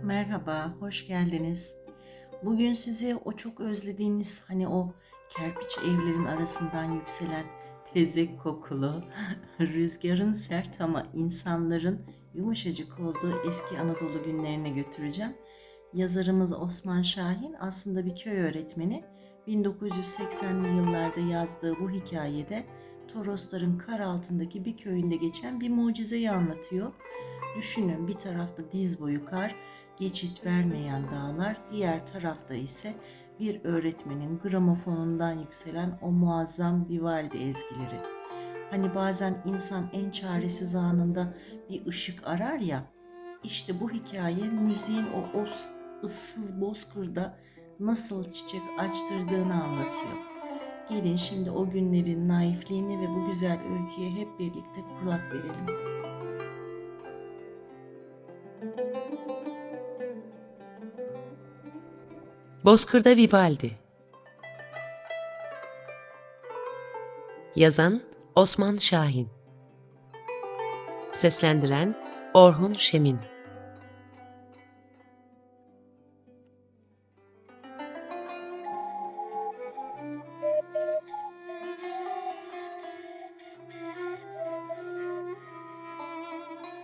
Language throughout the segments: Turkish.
Merhaba, hoş geldiniz. Bugün size o çok özlediğiniz o kerpiç evlerin arasından yükselen tezek kokulu, rüzgarın sert ama insanların yumuşacık olduğu eski Anadolu günlerine götüreceğim. Yazarımız Osman Şahin aslında bir köy öğretmeni. 1980'li yıllarda yazdığı bu hikayede Torosların kar altındaki bir köyünde geçen bir mucizeyi anlatıyor. Düşünün, bir tarafta diz boyu kar, geçit vermeyen dağlar, diğer tarafta ise bir öğretmenin gramofonundan yükselen o muazzam Vivaldi ezgileri. Hani bazen insan en çaresiz anında bir ışık arar ya, işte bu hikaye müziğin o ıssız bozkırda nasıl çiçek açtırdığını anlatıyor. Gelin şimdi o günlerin naifliğini ve bu güzel öyküye hep birlikte kulak verelim. Bozkır'da Vivaldi. Yazan Osman Şahin. Seslendiren Orhun Şemin.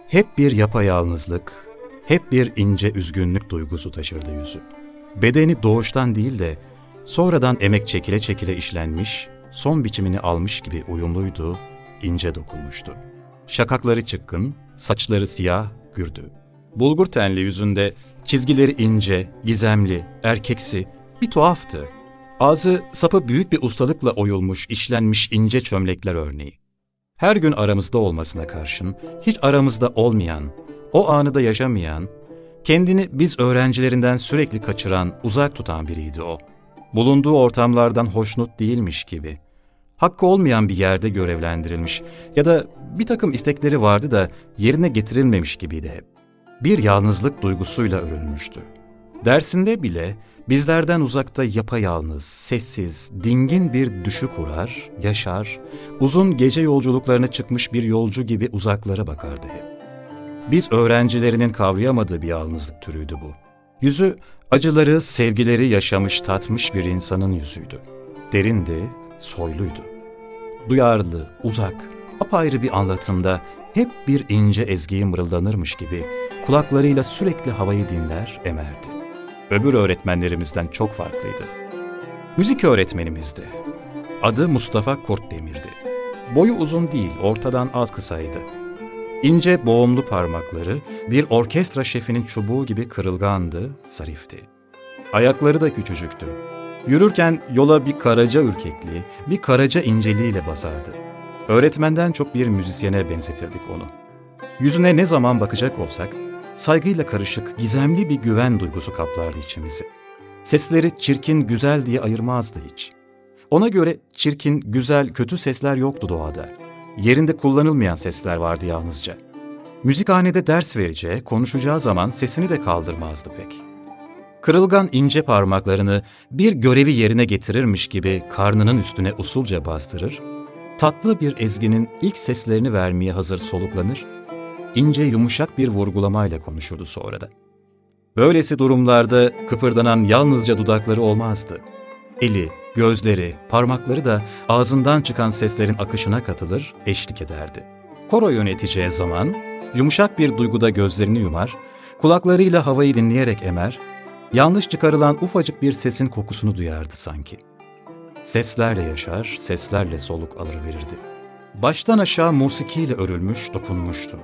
Hep bir yapayalnızlık, hep bir ince üzgünlük duygusu taşırdı yüzü. Bedeni doğuştan değil de sonradan emek çekile çekile işlenmiş, son biçimini almış gibi uyumluydu, ince dokunmuştu. Şakakları çıkkın, saçları siyah, gürdü. Bulgur tenli yüzünde çizgileri ince, gizemli, erkeksi, bir tuhaftı. Ağzı sapı büyük bir ustalıkla oyulmuş, işlenmiş ince çömlekler örneği. Her gün aramızda olmasına karşın, hiç aramızda olmayan, o anı da yaşamayan, kendini biz öğrencilerinden sürekli kaçıran, uzak tutan biriydi o. Bulunduğu ortamlardan hoşnut değilmiş gibi. Hakkı olmayan bir yerde görevlendirilmiş ya da bir takım istekleri vardı da yerine getirilmemiş gibiydi hep. Bir yalnızlık duygusuyla örülmüştü. Dersinde bile bizlerden uzakta yapayalnız, sessiz, dingin bir düşü kurar, yaşar, uzun gece yolculuklarına çıkmış bir yolcu gibi uzaklara bakardı hep. Biz öğrencilerinin kavrayamadığı bir yalnızlık türüydü bu. Yüzü acıları, sevgileri yaşamış, tatmış bir insanın yüzüydü. Derindi, soyluydu. Duyarlı, uzak, apayrı bir anlatımda hep bir ince ezgiyi mırıldanırmış gibi kulaklarıyla sürekli havayı dinler, emerdi. Öbür öğretmenlerimizden çok farklıydı. Müzik öğretmenimizdi. Adı Mustafa Kurtdemir'di. Boyu uzun değil, ortadan az kısaydı. İnce boğumlu parmakları bir orkestra şefinin çubuğu gibi kırılgandı, zarifti. Ayakları da küçücüktü. Yürürken yola bir karaca ürkekliği, bir karaca inceliğiyle basardı. Öğretmenden çok bir müzisyene benzetirdik onu. Yüzüne ne zaman bakacak olsak, saygıyla karışık, gizemli bir güven duygusu kaplardı içimizi. Sesleri çirkin, güzel diye ayırmazdı hiç. Ona göre çirkin, güzel, kötü sesler yoktu doğada. Yerinde kullanılmayan sesler vardı yalnızca. Müzikhanede ders vereceği, konuşacağı zaman sesini de kaldırmazdı pek. Kırılgan ince parmaklarını bir görevi yerine getirirmiş gibi karnının üstüne usulca bastırır, tatlı bir ezginin ilk seslerini vermeye hazır soluklanır, ince yumuşak bir vurgulamayla konuşurdu sonra da. Böylesi durumlarda kıpırdanan yalnızca dudakları olmazdı. Eli, gözleri, parmakları da ağzından çıkan seslerin akışına katılır, eşlik ederdi. Koro yöneteceği zaman yumuşak bir duyguda gözlerini yumar, kulaklarıyla havayı dinleyerek emer, yanlış çıkarılan ufacık bir sesin kokusunu duyardı sanki. Seslerle yaşar, seslerle soluk alıverirdi. Baştan aşağı musikiyle örülmüş, dokunmuştu.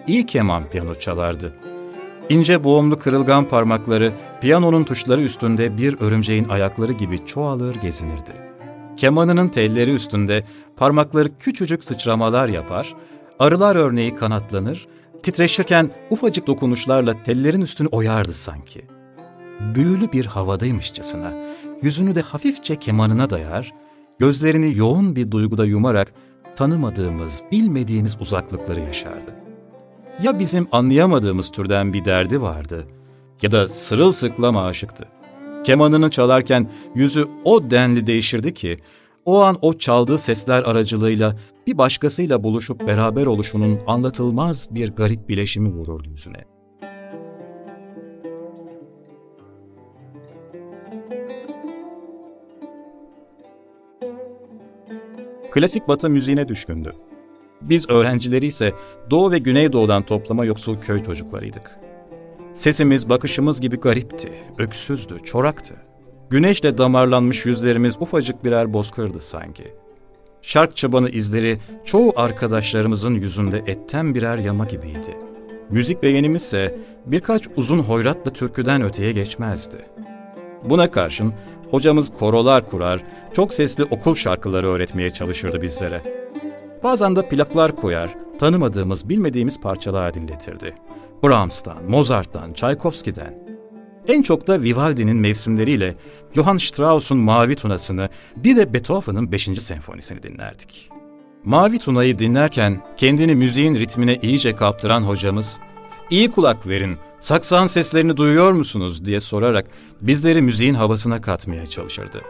İyi keman piyano çalardı. İnce boğumlu kırılgan parmakları piyanonun tuşları üstünde bir örümceğin ayakları gibi çoğalır gezinirdi. Kemanının telleri üstünde parmakları küçücük sıçramalar yapar, arılar örneği kanatlanır, titreşirken ufacık dokunuşlarla tellerin üstünü oyardı sanki. Büyülü bir havadaymışçasına, yüzünü de hafifçe kemanına dayar, gözlerini yoğun bir duyguda yumarak tanımadığımız, bilmediğimiz uzaklıkları yaşardı. Ya bizim anlayamadığımız türden bir derdi vardı ya da sırılsıklam aşıktı. Kemanını çalarken yüzü o denli değişirdi ki, o an o çaldığı sesler aracılığıyla bir başkasıyla buluşup beraber oluşunun anlatılmaz bir garip bileşimi vururdu yüzüne. Klasik Batı müziğine düşkündü. Biz öğrencileri ise Doğu ve Güneydoğu'dan toplama yoksul köy çocuklarıydık. Sesimiz, bakışımız gibi garipti, öksüzdü, çoraktı. Güneşle damarlanmış yüzlerimiz ufacık birer bozkırdı sanki. Şark çobanı izleri çoğu arkadaşlarımızın yüzünde etten birer yama gibiydi. Müzik beğenimizse birkaç uzun hoyratla türküden öteye geçmezdi. Buna karşın hocamız korolar kurar, çok sesli okul şarkıları öğretmeye çalışırdı bizlere. Bazen de plaklar koyar, tanımadığımız, bilmediğimiz parçalar dinletirdi. Brahms'tan, Mozart'tan, Tchaikovsky'den. En çok da Vivaldi'nin mevsimleriyle Johann Strauss'un Mavi Tunası'nı, bir de Beethoven'ın 5. senfonisini dinlerdik. Mavi Tuna'yı dinlerken kendini müziğin ritmine iyice kaptıran hocamız, "İyi kulak verin, saksağın seslerini duyuyor musunuz?" diye sorarak bizleri müziğin havasına katmaya çalışırdı.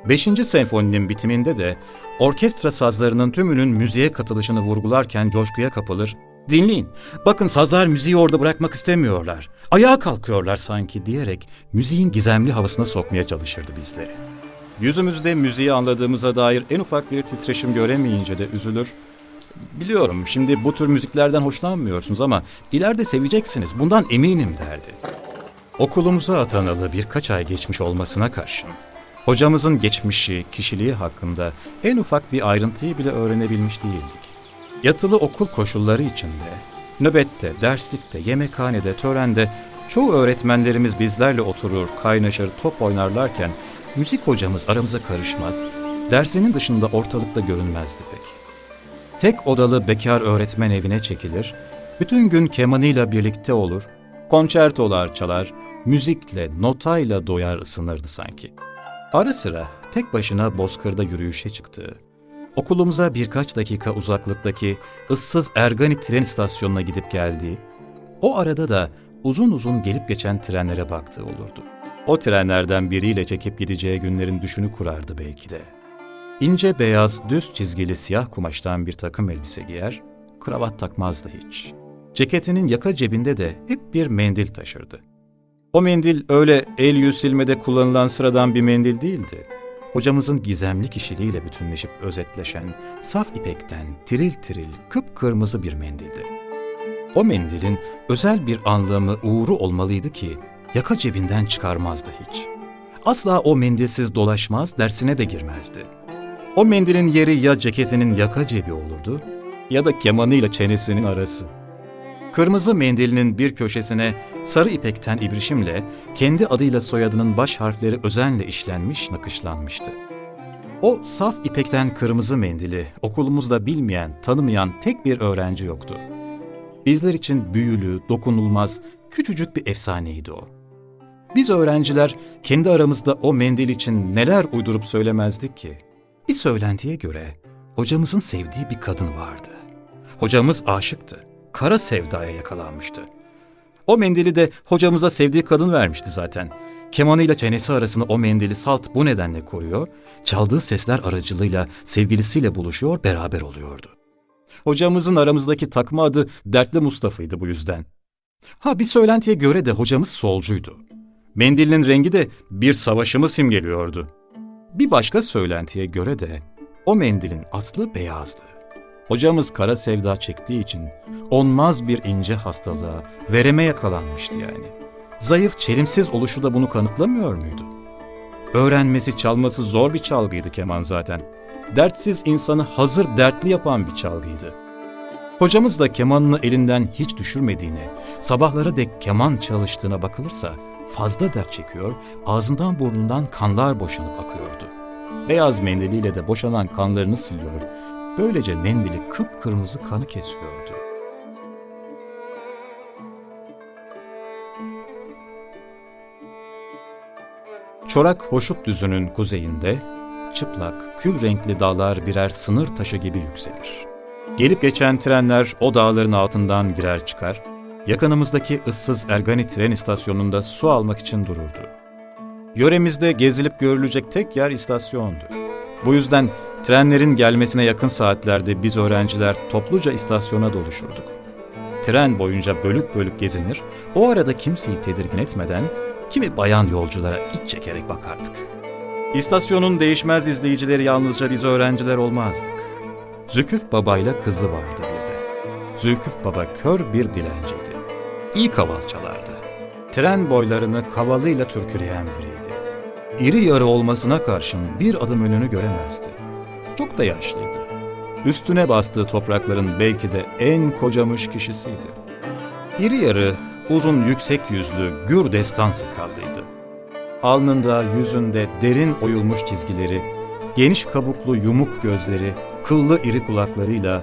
5. senfoninin bitiminde de orkestra sazlarının tümünün müziğe katılışını vurgularken coşkuya kapılır, "Dinleyin, bakın sazlar müziği orada bırakmak istemiyorlar, ayağa kalkıyorlar sanki" diyerek müziğin gizemli havasına sokmaya çalışırdı bizleri. Yüzümüzde müziği anladığımıza dair en ufak bir titreşim göremeyince de üzülür, "Biliyorum, şimdi bu tür müziklerden hoşlanmıyorsunuz ama ileride seveceksiniz, bundan eminim" derdi. Okulumuza atanalı birkaç ay geçmiş olmasına karşın, hocamızın geçmişi, kişiliği hakkında en ufak bir ayrıntıyı bile öğrenebilmiş değildik. Yatılı okul koşulları içinde, nöbette, derslikte, yemekhanede, törende çoğu öğretmenlerimiz bizlerle oturur, kaynaşır, top oynarlarken müzik hocamız aramıza karışmaz, dersinin dışında ortalıkta görünmezdi pek. Tek odalı bekar öğretmen evine çekilir, bütün gün kemanıyla birlikte olur, konçertolar çalar, müzikle, notayla doyar ısınırdı sanki. Ara sıra tek başına bozkırda yürüyüşe çıktığı, okulumuza birkaç dakika uzaklıktaki ıssız Ergani tren istasyonuna gidip geldiği, o arada da uzun uzun gelip geçen trenlere baktığı olurdu. O trenlerden biriyle çekip gideceği günlerin düşünü kurardı belki de. İnce beyaz, düz çizgili siyah kumaştan bir takım elbise giyer, kravat takmazdı hiç. Ceketinin yaka cebinde de hep bir mendil taşırdı. O mendil öyle el yüz silmede kullanılan sıradan bir mendil değildi. Hocamızın gizemli kişiliğiyle bütünleşip özetleşen, saf ipekten tiril tiril kıpkırmızı bir mendildi. O mendilin özel bir anlamı, uğuru olmalıydı ki yaka cebinden çıkarmazdı hiç. Asla o mendilsiz dolaşmaz, dersine de girmezdi. O mendilin yeri ya ceketinin yaka cebi olurdu ya da kemanıyla çenesinin arası. Kırmızı mendilinin bir köşesine sarı ipekten ibrişimle kendi adıyla soyadının baş harfleri özenle işlenmiş, nakışlanmıştı. O saf ipekten kırmızı mendili okulumuzda bilmeyen, tanımayan tek bir öğrenci yoktu. Bizler için büyülü, dokunulmaz, küçücük bir efsaneydi o. Biz öğrenciler kendi aramızda o mendil için neler uydurup söylemezdik ki? Bir söylentiye göre hocamızın sevdiği bir kadın vardı. Hocamız aşıktı. Kara sevdaya yakalanmıştı. O mendili de hocamıza sevdiği kadın vermişti zaten. Kemanıyla çenesi arasında o mendili salt bu nedenle koruyor, çaldığı sesler aracılığıyla sevgilisiyle buluşuyor, beraber oluyordu. Hocamızın aramızdaki takma adı Dertli Mustafa'ydı bu yüzden. Bir söylentiye göre de hocamız solcuydu. Mendilinin rengi de bir savaşımı simgeliyordu. Bir başka söylentiye göre de o mendilin aslı beyazdı. Hocamız kara sevda çektiği için onmaz bir ince hastalığa, vereme yakalanmıştı yani. Zayıf, çelimsiz oluşu da bunu kanıtlamıyor muydu? Öğrenmesi, çalması zor bir çalgıydı keman zaten. Dertsiz insanı hazır dertli yapan bir çalgıydı. Hocamız da kemanını elinden hiç düşürmediğine, sabahlara dek keman çalıştığına bakılırsa fazla dert çekiyor, ağzından burnundan kanlar boşanıp akıyordu. Beyaz mendiliyle de boşanan kanlarını siliyor, böylece mendili kıpkırmızı kanı kesiyordu. Çorak Hoşut Düzü'nün kuzeyinde çıplak, kül renkli dağlar birer sınır taşı gibi yükselir. Gelip geçen trenler o dağların altından girer çıkar, yakınımızdaki ıssız Ergani tren istasyonunda su almak için dururdu. Yöremizde gezilip görülecek tek yer istasyondu. Bu yüzden trenlerin gelmesine yakın saatlerde biz öğrenciler topluca istasyona doluşurduk. Tren boyunca bölük bölük gezinir, o arada kimseyi tedirgin etmeden kimi bayan yolculara iç çekerek bakardık. İstasyonun değişmez izleyicileri yalnızca biz öğrenciler olmazdık. Zülküf Baba'yla kızı vardı bir de. Zülküf Baba kör bir dilenciydi. İyi kaval çalardı. Tren boylarını kavalıyla türküleyen biriydi. İri yarı olmasına karşın bir adım önünü göremezdi. Çok da yaşlıydı. Üstüne bastığı toprakların belki de en kocamış kişisiydi. İri yarı, uzun yüksek yüzlü, gür destan sakallıydı. Alnında, yüzünde derin oyulmuş çizgileri, geniş kabuklu yumuk gözleri, kıllı iri kulaklarıyla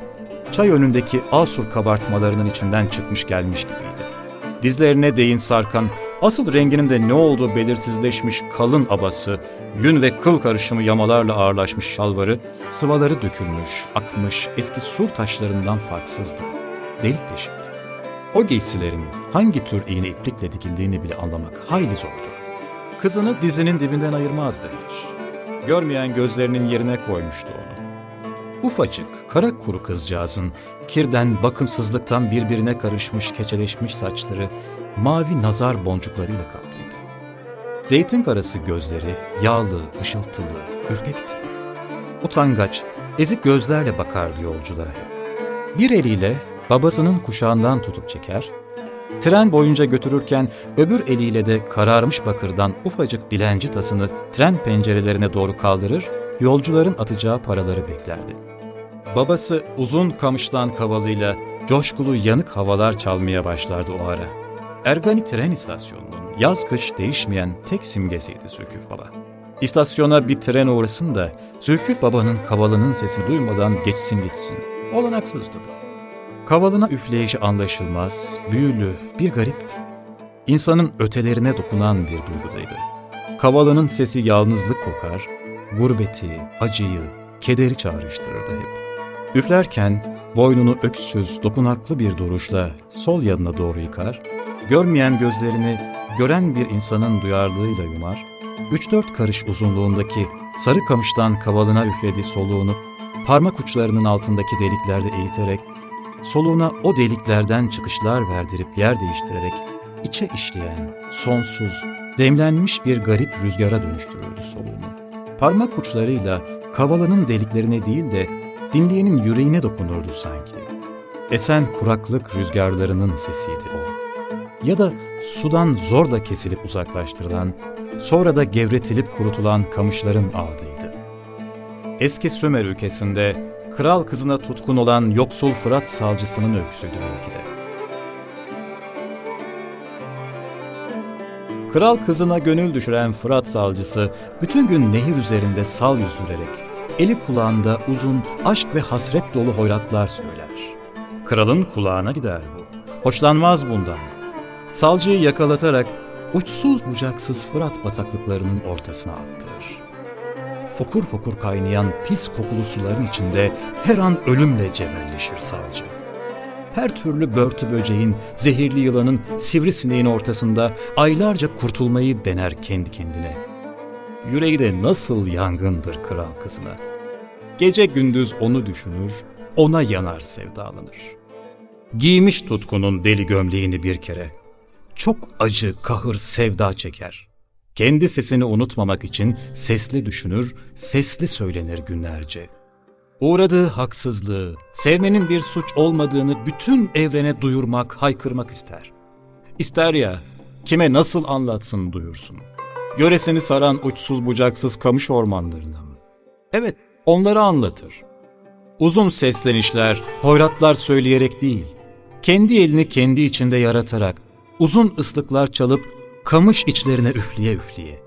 çay önündeki Asur kabartmalarının içinden çıkmış gelmiş gibiydi. Dizlerine değin sarkan, asıl renginin de ne olduğu belirsizleşmiş kalın abası, yün ve kıl karışımı yamalarla ağırlaşmış şalvarı, sıvaları dökülmüş, akmış eski sur taşlarından farksızdı. Delik deşikti. O giysilerin hangi tür iğne iplikle dikildiğini bile anlamak hayli zordu. Kızını dizinin dibinden ayırmazdı hiç. Görmeyen gözlerinin yerine koymuştu onu. Ufacık, kara kuru kızcağızın kirden, bakımsızlıktan birbirine karışmış, keçeleşmiş saçları mavi nazar boncuklarıyla kaplıydı. Zeytin karası gözleri yağlı, ışıltılı, ürkekti. Utangaç, ezik gözlerle bakardı yolculara hep. Bir eliyle babasının kuşağından tutup çeker, tren boyunca götürürken öbür eliyle de kararmış bakırdan ufacık dilenci tasını tren pencerelerine doğru kaldırır, yolcuların atacağı paraları beklerdi. Babası uzun kamıştan kavalıyla coşkulu yanık havalar çalmaya başlardı o ara. Ergani tren istasyonunun yaz kış değişmeyen tek simgesiydi Zülküf Baba. İstasyona bir tren uğrasın da Zülküf Baba'nın kavalının sesini duymadan geçsin gitsin. Olanaksızdı bu. Kavalına üfleyişi anlaşılmaz, büyülü, bir garipti. İnsanın ötelerine dokunan bir duygudaydı. Kavalının sesi yalnızlık kokar, gurbeti, acıyı, kederi çağrıştırırdı hep. Üflerken boynunu öksüz, dokunaklı bir duruşla sol yanına doğru yıkar, görmeyen gözlerini gören bir insanın duyarlılığıyla yumar, 3-4 karış uzunluğundaki sarı kamıştan kavalına üflediği soluğunu parmak uçlarının altındaki deliklerde eğiterek, soluğuna o deliklerden çıkışlar verdirip yer değiştirerek içe işleyen, sonsuz, demlenmiş bir garip rüzgara dönüştürürdü soluğunu. Parmak uçlarıyla kavalının deliklerine değil de dinleyenin yüreğine dokunurdu sanki. Esen kuraklık rüzgarlarının sesiydi o. Ya da sudan zorla kesilip uzaklaştırılan, sonra da gevretilip kurutulan kamışların ağıdıydı. Eski Sümer ülkesinde kral kızına tutkun olan yoksul Fırat salcısının öyküsüydü belki de. Kral kızına gönül düşüren Fırat salcısı bütün gün nehir üzerinde sal yüzdürerek, eli kulağında uzun aşk ve hasret dolu hoyratlar söyler. Kralın kulağına gider bu. Hoşlanmaz bundan. Salcıyı yakalatarak uçsuz bucaksız Fırat bataklıklarının ortasına attırır. Fokur fokur kaynayan pis kokulu suların içinde her an ölümle cebelleşir salcı. Her türlü börtü böceğin, zehirli yılanın, sivrisineğin ortasında aylarca kurtulmayı dener kendi kendine. Yüreği de nasıl yangındır kral kızına. Gece gündüz onu düşünür, ona yanar sevdalanır. Giymiş tutkunun deli gömleğini bir kere. Çok acı, kahır, sevda çeker. Kendi sesini unutmamak için sesli düşünür, sesli söylenir günlerce. Uğradığı haksızlığı, sevmenin bir suç olmadığını bütün evrene duyurmak, haykırmak ister. İster ya, kime nasıl anlatsın duyursun. Yöresini saran uçsuz bucaksız kamış ormanlarına mı? Evet, onları anlatır. Uzun seslenişler, hoyratlar söyleyerek değil, kendi elini kendi içinde yaratarak, uzun ıslıklar çalıp kamış içlerine üfleye üfleye.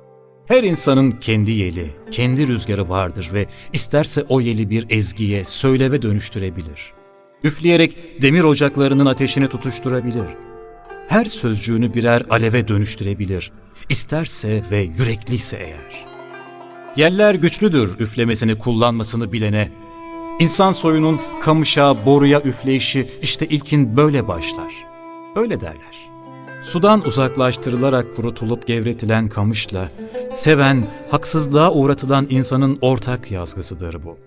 Her insanın kendi yeli, kendi rüzgarı vardır ve isterse o yeli bir ezgiye, söyleve dönüştürebilir. Üfleyerek demir ocaklarının ateşini tutuşturabilir. Her sözcüğünü birer aleve dönüştürebilir. İsterse ve yürekliyse eğer. Yeller güçlüdür üflemesini kullanmasını bilene. İnsan soyunun kamışa, boruya üfleyişi işte ilkin böyle başlar. Öyle derler. Sudan uzaklaştırılarak kurutulup gevretilen kamışla, seven, haksızlığa uğratılan insanın ortak yazgısıdır bu.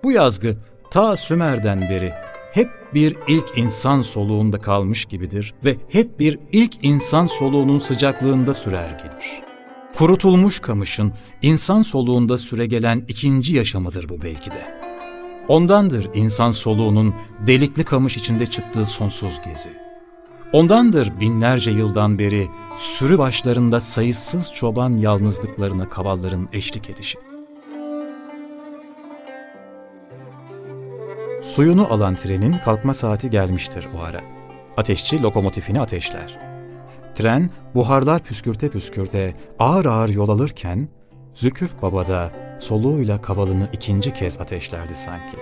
Bu yazgı ta Sümer'den beri hep bir ilk insan soluğunda kalmış gibidir ve hep bir ilk insan soluğunun sıcaklığında sürer gelir. Kurutulmuş kamışın insan soluğunda süregelen ikinci yaşamıdır bu belki de. Ondandır insan soluğunun delikli kamış içinde çıktığı sonsuz gezi. Ondandır binlerce yıldan beri sürü başlarında sayısız çoban yalnızlıklarına kavalların eşlik edişi. Suyunu alan trenin kalkma saati gelmiştir o ara. Ateşçi lokomotifini ateşler. Tren buharlar püskürte püskürte ağır ağır yol alırken Zülküf Baba da soluğuyla kavalını ikinci kez ateşlerdi sanki.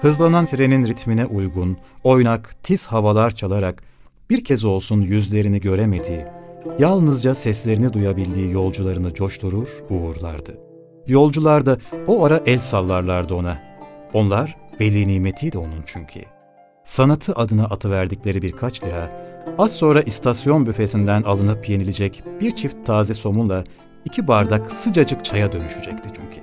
Hızlanan trenin ritmine uygun, oynak, tiz havalar çalarak bir kez olsun yüzlerini göremediği, yalnızca seslerini duyabildiği yolcularını coşturur, uğurlardı. Yolcular da o ara el sallarlardı ona. Onlar veli nimetiydi onun çünkü. Sanatı adına atıverdikleri birkaç lira, az sonra istasyon büfesinden alınıp yenilecek bir çift taze somunla 2 bardak sıcacık çaya dönüşecekti çünkü.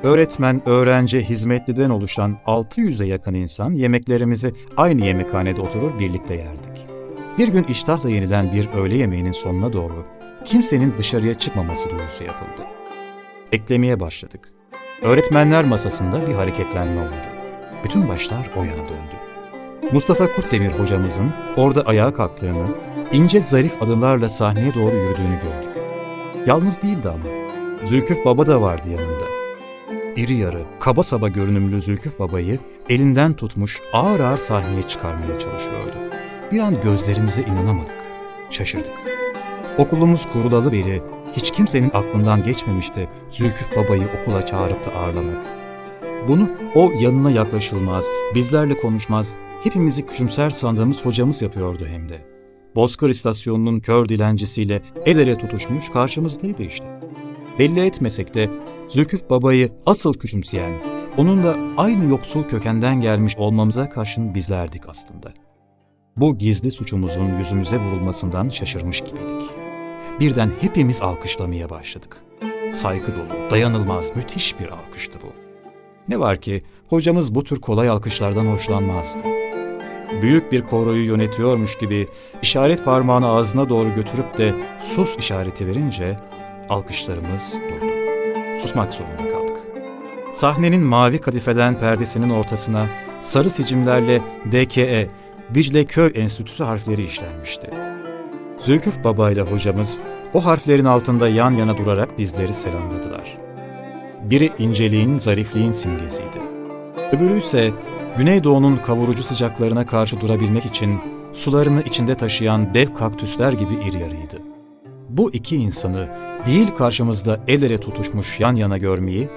Öğretmen, öğrenci, hizmetliden oluşan 600'e yakın insan yemeklerimizi aynı yemekhanede oturur birlikte yerdik. Bir gün iştahla yenilen bir öğle yemeğinin sonuna doğru kimsenin dışarıya çıkmaması duyurusu yapıldı. Beklemeye başladık. Öğretmenler masasında bir hareketlenme oldu. Bütün başlar o yana döndü. Mustafa Kurtdemir hocamızın orada ayağa kalktığını, ince zarif adımlarla sahneye doğru yürüdüğünü gördük. Yalnız değildi ama. Zülküf Baba da vardı yanında. İri yarı, kaba saba görünümlü Zülküf Baba'yı elinden tutmuş ağır ağır sahneye çıkarmaya çalışıyordu. Bir an gözlerimize inanamadık, şaşırdık. Okulumuz kurulalı beri hiç kimsenin aklından geçmemişti Zülküf Baba'yı okula çağırıp da ağırlamak. Bunu o yanına yaklaşılmaz, bizlerle konuşmaz, hepimizi küçümser sandığımız hocamız yapıyordu hem de. Bozkır istasyonunun kör dilencisiyle el ele tutuşmuş karşımızdaydı işte. Belli etmesek de Zülküf Baba'yı asıl küçümseyen, onunla aynı yoksul kökenden gelmiş olmamıza karşın bizlerdik aslında. Bu gizli suçumuzun yüzümüze vurulmasından şaşırmış gibiydik. Birden hepimiz alkışlamaya başladık. Saygı dolu, dayanılmaz, müthiş bir alkıştı bu. Ne var ki hocamız bu tür kolay alkışlardan hoşlanmazdı. Büyük bir koroyu yönetiyormuş gibi işaret parmağını ağzına doğru götürüp de sus işareti verince alkışlarımız durdu. Susmak zorunda kaldık. Sahnenin mavi kadifeden perdesinin ortasına sarı sicimlerle DKE, Dicle Köy Enstitüsü harfleri işlenmişti. Zülküf Baba ile hocamız o harflerin altında yan yana durarak bizleri selamladılar. Biri inceliğin, zarifliğin simgesiydi. Öbürü ise Güneydoğu'nun kavurucu sıcaklarına karşı durabilmek için sularını içinde taşıyan dev kaktüsler gibi iri yarıydı. Bu iki insanı değil karşımızda el ele tutuşmuş yan yana görmeyi,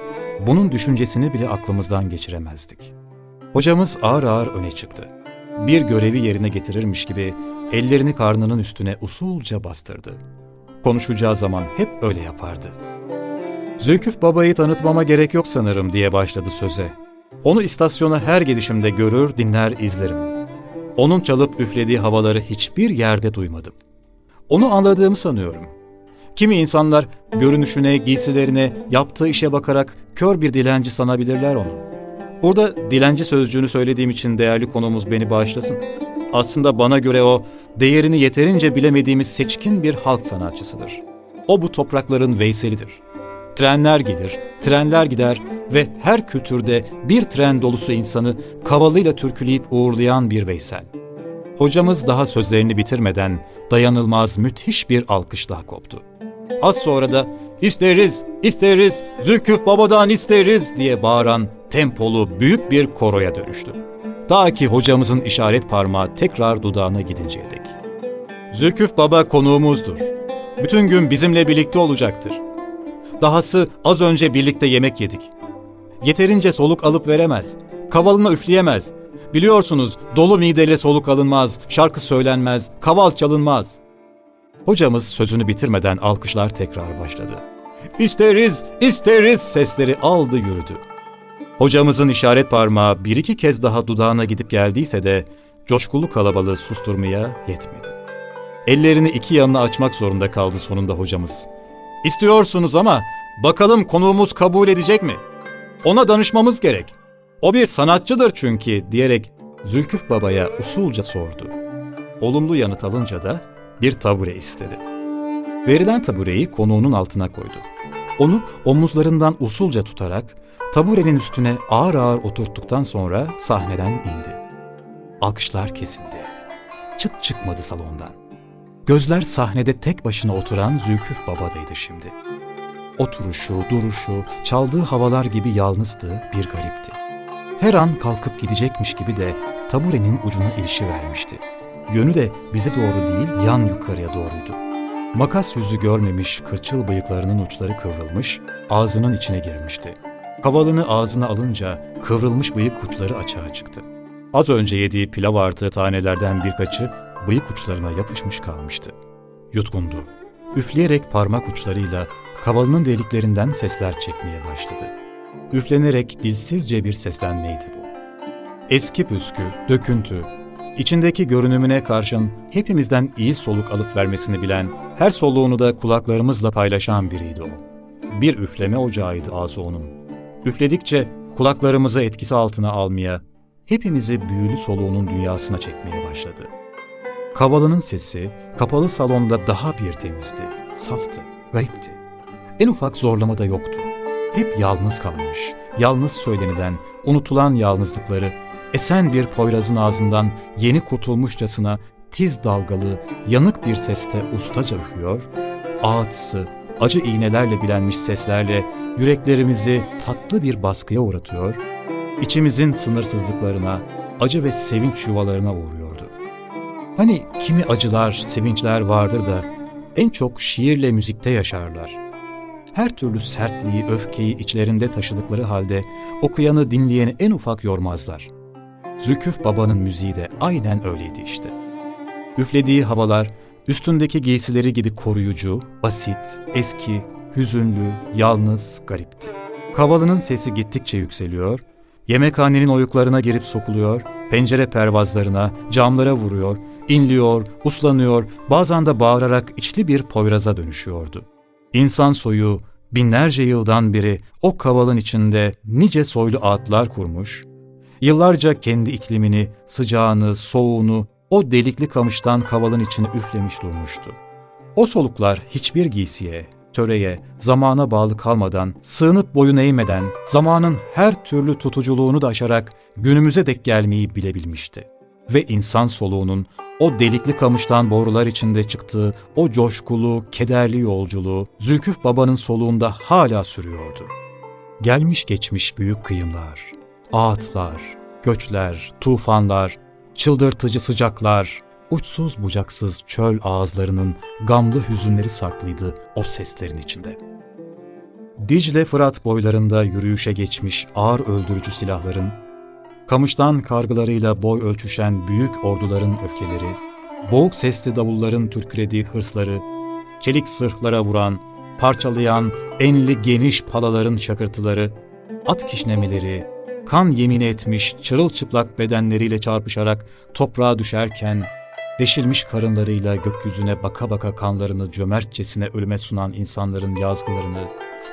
bunun düşüncesini bile aklımızdan geçiremezdik. Hocamız ağır ağır öne çıktı. Bir görevi yerine getirirmiş gibi ellerini karnının üstüne usulca bastırdı. Konuşacağı zaman hep öyle yapardı. Zülküf Baba'yı tanıtmama gerek yok sanırım diye başladı söze. Onu istasyona her gelişimde görür, dinler, izlerim. Onun çalıp üflediği havaları hiçbir yerde duymadım. Onu anladığımı sanıyorum. Kimi insanlar görünüşüne, giysilerine, yaptığı işe bakarak kör bir dilenci sanabilirler onu. Burada dilenci sözcüğünü söylediğim için değerli konuğumuz beni bağışlasın. Aslında bana göre o, değerini yeterince bilemediğimiz seçkin bir halk sanatçısıdır. O bu toprakların Veyselidir. Trenler gelir, trenler gider ve her kültürde bir tren dolusu insanı kavalıyla türküleyip uğurlayan bir Veysel. Hocamız daha sözlerini bitirmeden dayanılmaz müthiş bir alkış daha koptu. Az sonra da "İsteriz, isteriz, Zülküf Baba'dan isteriz" diye bağıran tempolu büyük bir koroya dönüştü. Ta ki hocamızın işaret parmağı tekrar dudağına gidinceye dek. Zülküf Baba konuğumuzdur. Bütün gün bizimle birlikte olacaktır. Dahası az önce birlikte yemek yedik. Yeterince soluk alıp veremez. Kavalına üfleyemez. Biliyorsunuz dolu mideyle soluk alınmaz, şarkı söylenmez, kaval çalınmaz. Hocamız sözünü bitirmeden alkışlar tekrar başladı. "İsteriz, isteriz" sesleri aldı yürüdü. Hocamızın işaret parmağı bir iki kez daha dudağına gidip geldiyse de coşkulu kalabalığı susturmaya yetmedi. Ellerini iki yanına açmak zorunda kaldı sonunda hocamız. "İstiyorsunuz ama bakalım konuğumuz kabul edecek mi?" Ona danışmamız gerek. O bir sanatçıdır çünkü diyerek Zülküf Baba'ya usulca sordu. Olumlu yanıt alınca da bir tabure istedi. Verilen tabureyi konuğunun altına koydu. Onu omuzlarından usulca tutarak taburenin üstüne ağır ağır oturttuktan sonra sahneden indi. Alkışlar kesildi. Çıt çıkmadı salondan. Gözler sahnede tek başına oturan Zülküf Baba'daydı şimdi. Oturuşu, duruşu, çaldığı havalar gibi yalnızdı, bir garipti. Her an kalkıp gidecekmiş gibi de taburenin ucuna ilişivermişti. Yönü de bize doğru değil, yan yukarıya doğruydu. Makas yüzü görmemiş kırçıl bıyıklarının uçları kıvrılmış, ağzının içine girmişti. Kavalını ağzına alınca kıvrılmış bıyık uçları açığa çıktı. Az önce yediği pilav artığı tanelerden birkaçı bıyık uçlarına yapışmış kalmıştı. Yutkundu. Üfleyerek parmak uçlarıyla kavalının deliklerinden sesler çekmeye başladı. Üflenerek dilsizce bir seslenmeydi bu. Eski püskü, döküntü, içindeki görünümüne karşın hepimizden iyi soluk alıp vermesini bilen, her soluğunu da kulaklarımızla paylaşan biriydi o. Bir üfleme ocağıydı ağzı onun. Üfledikçe kulaklarımızı etkisi altına almaya, hepimizi büyülü soluğunun dünyasına çekmeye başladı. Kavalının sesi kapalı salonda daha bir temizdi, saftı, garipti. En ufak zorlama da yoktu. Hep yalnız kalmış, yalnız söylenilen, unutulan yalnızlıkları, esen bir poyrazın ağzından yeni kurtulmuşçasına tiz dalgalı, yanık bir seste ustaca üflüyor, ağıtsı, acı iğnelerle bilenmiş seslerle yüreklerimizi tatlı bir baskıya uğratıyor, içimizin sınırsızlıklarına, acı ve sevinç yuvalarına uğruyordu. Hani kimi acılar, sevinçler vardır da en çok şiirle müzikte yaşarlar. Her türlü sertliği, öfkeyi içlerinde taşıdıkları halde okuyanı, dinleyeni en ufak yormazlar. Zülküf Baba'nın müziği de aynen öyleydi işte. Üflediği havalar, üstündeki giysileri gibi koruyucu, basit, eski, hüzünlü, yalnız, garipti. Kavalının sesi gittikçe yükseliyor, yemekhanenin oyuklarına girip sokuluyor, pencere pervazlarına, camlara vuruyor, inliyor, uslanıyor, bazen de bağırarak içli bir poyraza dönüşüyordu. İnsan soyu binlerce yıldan beri o kavalın içinde nice soylu ağıtlar kurmuş, yıllarca kendi iklimini, sıcağını, soğuğunu o delikli kamıştan kavalın içine üflemiş durmuştu. O soluklar hiçbir giysiye, töreye, zamana bağlı kalmadan, sığınıp boyun eğmeden, zamanın her türlü tutuculuğunu da aşarak günümüze dek gelmeyi bilebilmişti. Ve insan soluğunun o delikli kamıştan borular içinde çıktığı o coşkulu, kederli yolculuğu Zülküf Baba'nın soluğunda hala sürüyordu. Gelmiş geçmiş büyük kıyımlar, ağıtlar, göçler, tufanlar, çıldırtıcı sıcaklar, uçsuz bucaksız çöl ağızlarının gamlı hüzünleri saklıydı o seslerin içinde. Dicle Fırat boylarında yürüyüşe geçmiş ağır öldürücü silahların, kamıştan kargılarıyla boy ölçüşen büyük orduların öfkeleri, boğuk sesli davulların türkülediği hırsları, çelik sırhlara vuran, parçalayan enli geniş palaların şakırtıları, at kişnemeleri, kan yemini etmiş çırılçıplak bedenleriyle çarpışarak toprağa düşerken, deşilmiş karınlarıyla gökyüzüne baka baka kanlarını cömertçesine ölüme sunan insanların yazgılarını,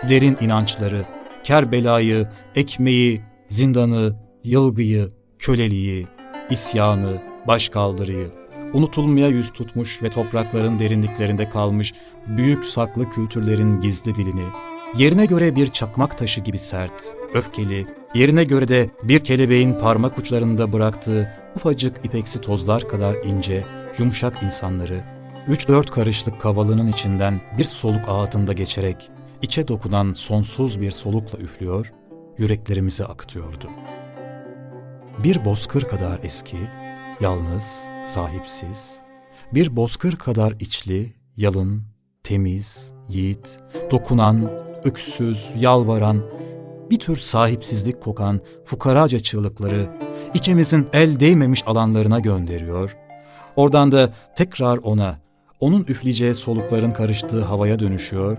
derin inançları, Kerbela'yı, ekmeği, zindanı, yılgıyı, köleliği, isyanı, başkaldırıyı, unutulmaya yüz tutmuş ve toprakların derinliklerinde kalmış büyük saklı kültürlerin gizli dilini, yerine göre bir çakmak taşı gibi sert, öfkeli, yerine göre de bir kelebeğin parmak uçlarında bıraktığı ufacık ipeksi tozlar kadar ince, yumuşak insanları, 3-4 karışlık kavalının içinden bir soluk ağıtında geçerek, içe dokunan sonsuz bir solukla üflüyor, yüreklerimizi akıtıyordu. Bir bozkır kadar eski, yalnız, sahipsiz, bir bozkır kadar içli, yalın, temiz, yiğit, dokunan, öksüz, yalvaran, bir tür sahipsizlik kokan fukaraca çığlıkları içimizin el değmemiş alanlarına gönderiyor, oradan da tekrar ona, onun üfleyeceği solukların karıştığı havaya dönüşüyor,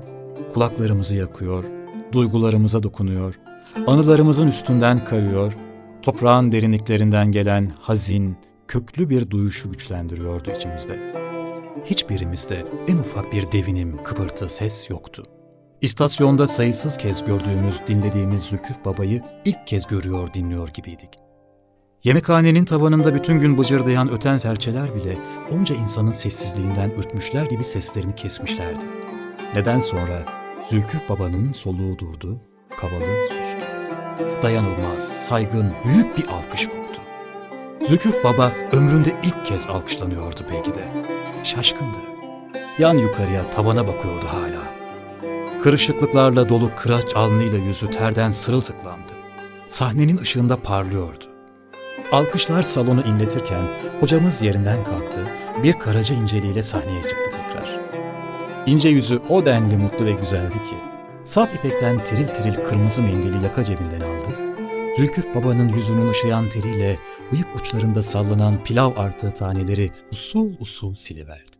kulaklarımızı yakıyor, duygularımıza dokunuyor, anılarımızın üstünden kayıyor, toprağın derinliklerinden gelen hazin, köklü bir duyuşu güçlendiriyordu içimizde. Hiçbirimizde en ufak bir devinim, kıpırtı, ses yoktu. İstasyonda sayısız kez gördüğümüz, dinlediğimiz Zülküf Baba'yı ilk kez görüyor, dinliyor gibiydik. Yemekhanenin tavanında bütün gün bıcırdayan öten serçeler bile onca insanın sessizliğinden ürkmüşler gibi seslerini kesmişlerdi. Neden sonra Zülküf Baba'nın soluğu durdu, kavalı sustu. Dayanılmaz, saygın, büyük bir alkış koptu. Zülküf Baba ömründe ilk kez alkışlanıyordu belki de. Şaşkındı. Yan yukarıya, tavana bakıyordu hala. Kırışıklıklarla dolu kıraç alnıyla yüzü terden sırılsıklamdı. Sahnenin ışığında parlıyordu. Alkışlar salonu inletirken hocamız yerinden kalktı, bir karaca inceliğiyle sahneye çıktı tekrar. İnce yüzü o denli mutlu ve güzeldi ki, saf ipekten tiril tiril kırmızı mendili yaka cebinden aldı. Zülküf Baba'nın yüzünün ışıyan teriyle bıyık uçlarında sallanan pilav artığı taneleri usul usul siliverdi.